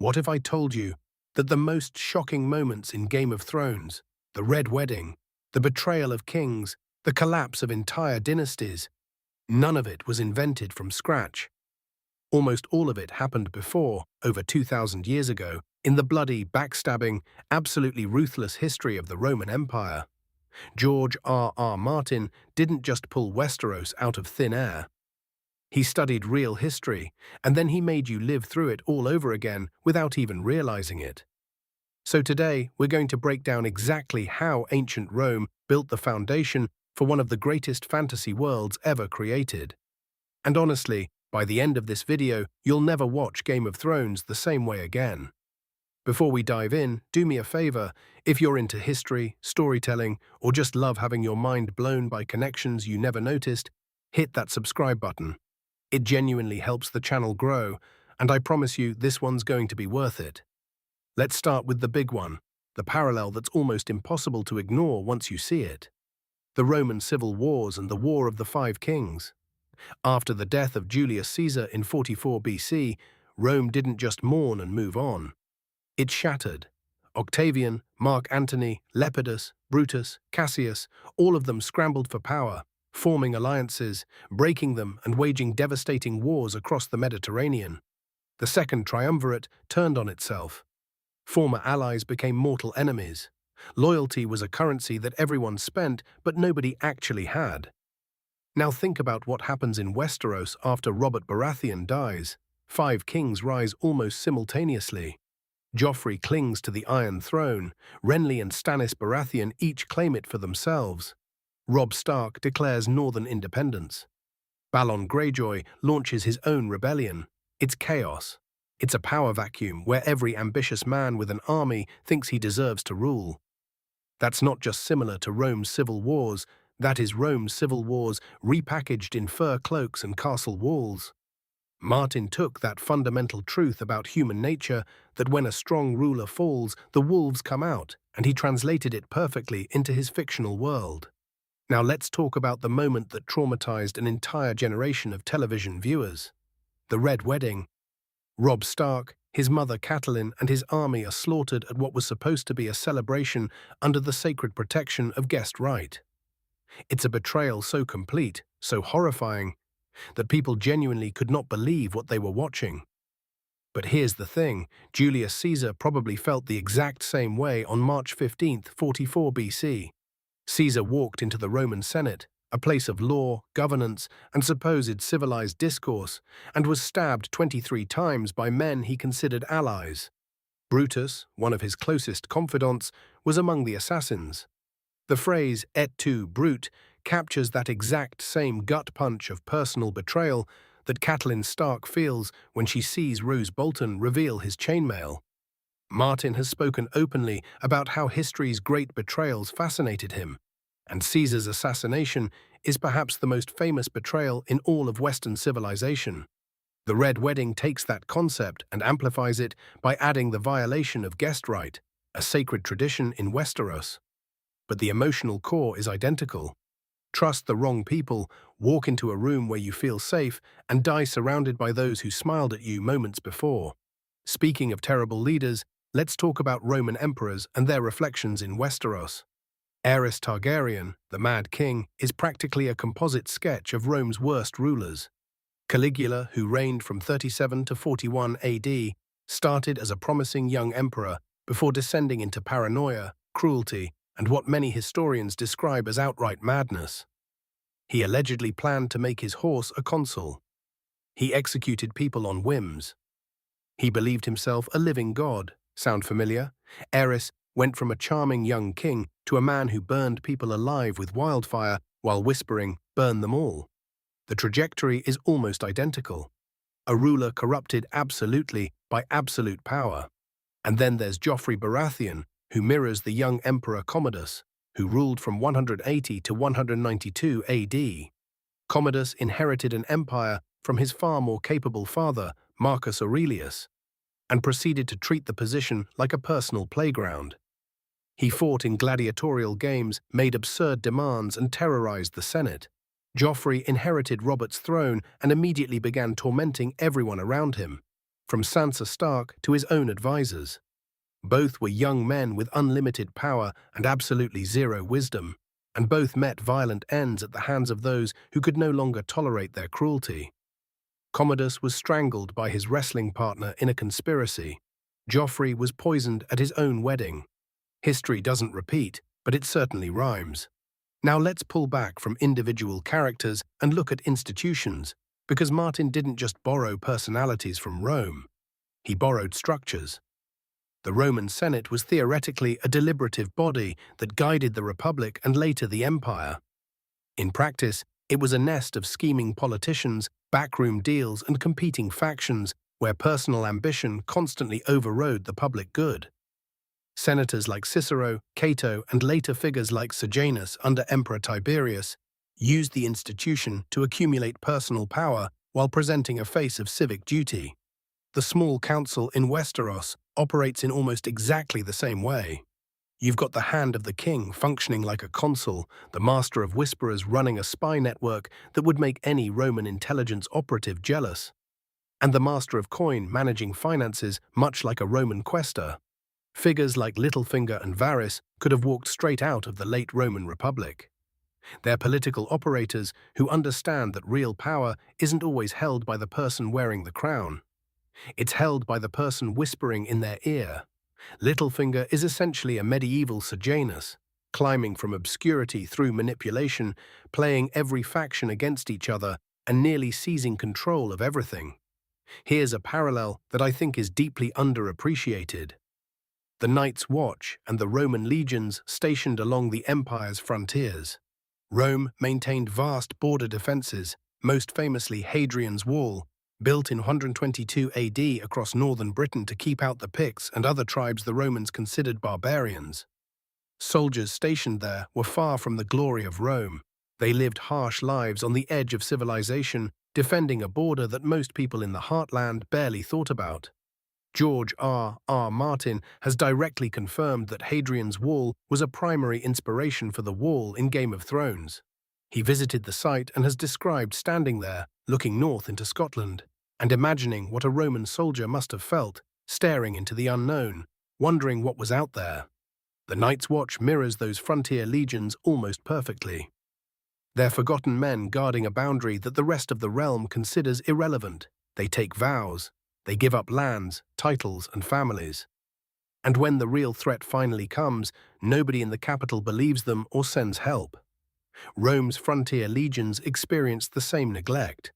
What if I told you that the most shocking moments in Game of Thrones, the Red Wedding, the betrayal of kings, the collapse of entire dynasties, none of it was invented from scratch? Almost all of it happened before, over 2,000 years ago, in the bloody, backstabbing, absolutely ruthless history of the Roman Empire. George R.R. Martin didn't just pull Westeros out of thin air. He studied real history, and then he made you live through it all over again without even realizing it. So today, we're going to break down exactly how ancient Rome built the foundation for one of the greatest fantasy worlds ever created. And honestly, by the end of this video, you'll never watch Game of Thrones the same way again. Before we dive in, do me a favor. If you're into history, storytelling, or just love having your mind blown by connections you never noticed, hit that subscribe button. It genuinely helps the channel grow, and I promise you this one's going to be worth it. Let's start with the big one, the parallel that's almost impossible to ignore once you see it. The Roman civil wars and the War of the Five Kings. After the death of Julius Caesar in 44 BC, Rome didn't just mourn and move on. It shattered. Octavian, Mark Antony, Lepidus, Brutus, Cassius, all of them scrambled for power, forming alliances, breaking them, and waging devastating wars across the Mediterranean. The Second Triumvirate turned on itself. Former allies became mortal enemies. Loyalty was a currency that everyone spent, but nobody actually had. Now think about what happens in Westeros after Robert Baratheon dies. 5 kings rise almost simultaneously. Joffrey clings to the Iron Throne. Renly and Stannis Baratheon each claim it for themselves. Robb Stark declares northern independence. Balon Greyjoy launches his own rebellion. It's chaos. It's a power vacuum where every ambitious man with an army thinks he deserves to rule. That's not just similar to Rome's civil wars, that is Rome's civil wars repackaged in fur cloaks and castle walls. Martin took that fundamental truth about human nature, that when a strong ruler falls, the wolves come out, and he translated it perfectly into his fictional world. Now let's talk about the moment that traumatized an entire generation of television viewers. The Red Wedding. Robb Stark, his mother Catelyn, and his army are slaughtered at what was supposed to be a celebration under the sacred protection of guest right. It's a betrayal so complete, so horrifying, that people genuinely could not believe what they were watching. But here's the thing, Julius Caesar probably felt the exact same way on March 15, 44 BC. Caesar walked into the Roman Senate, a place of law, governance, and supposed civilized discourse, and was stabbed 23 times by men he considered allies. Brutus, one of his closest confidants, was among the assassins. The phrase "et tu, Brute" captures that exact same gut punch of personal betrayal that Catelyn Stark feels when she sees Roose Bolton reveal his chainmail. Martin has spoken openly about how history's great betrayals fascinated him, and Caesar's assassination is perhaps the most famous betrayal in all of Western civilization. The Red Wedding takes that concept and amplifies it by adding the violation of guest right, a sacred tradition in Westeros. But the emotional core is identical. Trust the wrong people, walk into a room where you feel safe, and die surrounded by those who smiled at you moments before. Speaking of terrible leaders, let's talk about Roman emperors and their reflections in Westeros. Aerys Targaryen, the Mad King, is practically a composite sketch of Rome's worst rulers. Caligula, who reigned from 37 to 41 AD, started as a promising young emperor before descending into paranoia, cruelty, and what many historians describe as outright madness. He allegedly planned to make his horse a consul. He executed people on whims. He believed himself a living god. Sound familiar? Aerys went from a charming young king to a man who burned people alive with wildfire while whispering, "Burn them all." The trajectory is almost identical. A ruler corrupted absolutely by absolute power. And then there's Joffrey Baratheon, who mirrors the young Emperor Commodus, who ruled from 180 to 192 AD. Commodus inherited an empire from his far more capable father, Marcus Aurelius, and proceeded to treat the position like a personal playground. He fought in gladiatorial games, made absurd demands, and terrorized the Senate. Joffrey inherited Robert's throne and immediately began tormenting everyone around him. from Sansa Stark to his own advisors. Both were young men with unlimited power and absolutely zero wisdom, and both met violent ends at the hands of those who could no longer tolerate their cruelty. Commodus was strangled by his wrestling partner in a conspiracy. Joffrey was poisoned at his own wedding. History doesn't repeat, but it certainly rhymes. Now let's pull back from individual characters and look at institutions, because Martin didn't just borrow personalities from Rome. He borrowed structures. The Roman Senate was theoretically a deliberative body that guided the Republic and later the Empire. In practice, it was a nest of scheming politicians, backroom deals, and competing factions where personal ambition constantly overrode the public good. Senators like Cicero, Cato, and later figures like Sejanus under Emperor Tiberius used the institution to accumulate personal power while presenting a face of civic duty. The small council in Westeros operates in almost exactly the same way. You've got the hand of the king functioning like a consul, the master of whisperers running a spy network that would make any Roman intelligence operative jealous, and the master of coin managing finances much like a Roman quaestor. Figures like Littlefinger and Varys could have walked straight out of the late Roman Republic. They're political operators who understand that real power isn't always held by the person wearing the crown. It's held by the person whispering in their ear. Littlefinger is essentially a medieval Sejanus, climbing from obscurity through manipulation, playing every faction against each other, and nearly seizing control of everything. Here's a parallel that I think is deeply underappreciated. The Night's Watch and the Roman legions stationed along the empire's frontiers. Rome maintained vast border defenses, most famously Hadrian's Wall, built in 122 AD across northern Britain to keep out the Picts and other tribes the Romans considered barbarians. Soldiers stationed there were far from the glory of Rome. They lived harsh lives on the edge of civilization, defending a border that most people in the heartland barely thought about. George R.R. Martin has directly confirmed that Hadrian's Wall was a primary inspiration for the wall in Game of Thrones. He visited the site and has described standing there, looking north into Scotland, and imagining what a Roman soldier must have felt, staring into the unknown, wondering what was out there. The Night's Watch mirrors those frontier legions almost perfectly. They're forgotten men guarding a boundary that the rest of the realm considers irrelevant. They take vows. They give up lands, titles, and families. And when the real threat finally comes, nobody in the capital believes them or sends help. Rome's frontier legions experienced the same neglect.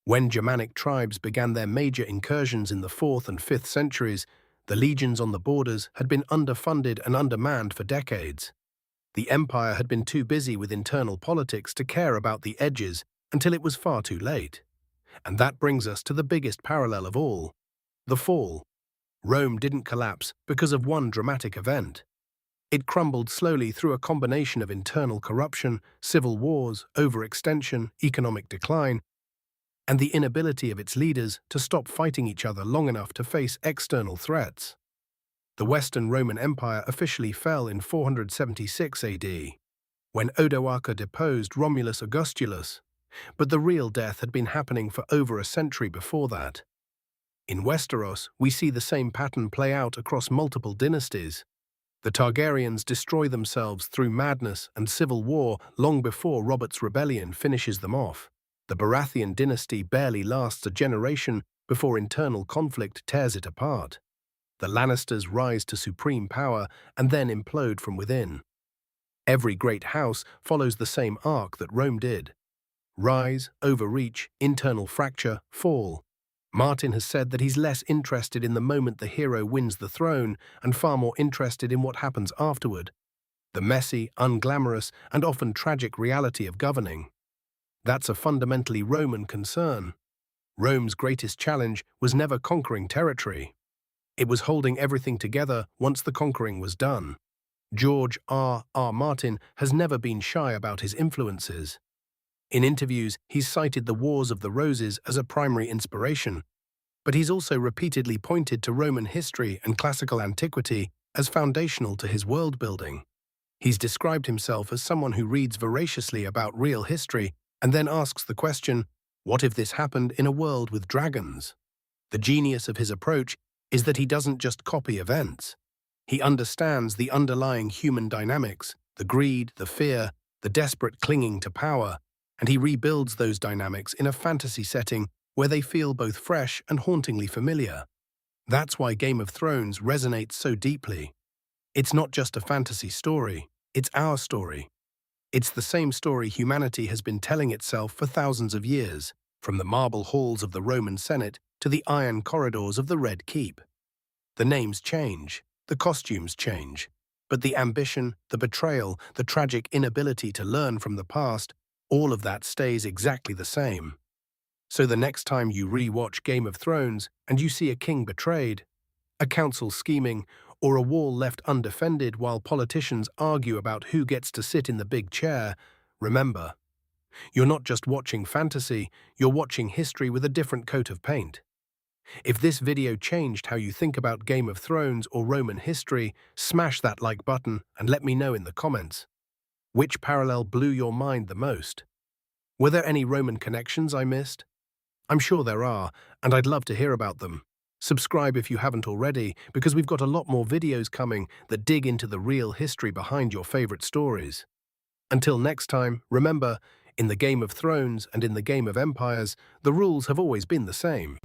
When Germanic tribes began their major incursions in the 4th and 5th centuries, the legions on the borders had been underfunded and undermanned for decades. The empire had been too busy with internal politics to care about the edges until it was far too late. And that brings us to the biggest parallel of all: the fall. Rome didn't collapse because of one dramatic event. It crumbled slowly through a combination of internal corruption, civil wars, overextension, economic decline, and the inability of its leaders to stop fighting each other long enough to face external threats. The Western Roman Empire officially fell in 476 AD, when Odoacer deposed Romulus Augustulus, but the real death had been happening for over a century before that. In Westeros, we see the same pattern play out across multiple dynasties. The Targaryens destroy themselves through madness and civil war long before Robert's rebellion finishes them off. The Baratheon dynasty barely lasts a generation before internal conflict tears it apart. The Lannisters rise to supreme power and then implode from within. Every great house follows the same arc that Rome did: rise, overreach, internal fracture, fall. Martin has said that he's less interested in the moment the hero wins the throne and far more interested in what happens afterward, the messy, unglamorous, and often tragic reality of governing. That's a fundamentally Roman concern. Rome's greatest challenge was never conquering territory. It was holding everything together once the conquering was done. George R.R. Martin has never been shy about his influences. In interviews, he's cited the Wars of the Roses as a primary inspiration, but he's also repeatedly pointed to Roman history and classical antiquity as foundational to his world-building. He's described himself as someone who reads voraciously about real history and then asks the question, what if this happened in a world with dragons? The genius of his approach is that he doesn't just copy events. He understands the underlying human dynamics, the greed, the fear, the desperate clinging to power, and he rebuilds those dynamics in a fantasy setting where they feel both fresh and hauntingly familiar. That's why Game of Thrones resonates so deeply. It's not just a fantasy story, it's our story. It's the same story humanity has been telling itself for thousands of years, from the marble halls of the Roman Senate to the iron corridors of the Red Keep. The names change, the costumes change, but the ambition, the betrayal, the tragic inability to learn from the past, all of that stays exactly the same. So the next time you re-watch Game of Thrones and you see a king betrayed, a council scheming, or a wall left undefended while politicians argue about who gets to sit in the big chair, remember, you're not just watching fantasy, you're watching history with a different coat of paint. If this video changed how you think about Game of Thrones or Roman history, smash that like button and let me know in the comments. Which parallel blew your mind the most? Were there any Roman connections I missed? I'm sure there are, and I'd love to hear about them. Subscribe if you haven't already, because we've got a lot more videos coming that dig into the real history behind your favorite stories. Until next time, remember, in the Game of Thrones and in the Game of Empires, the rules have always been the same.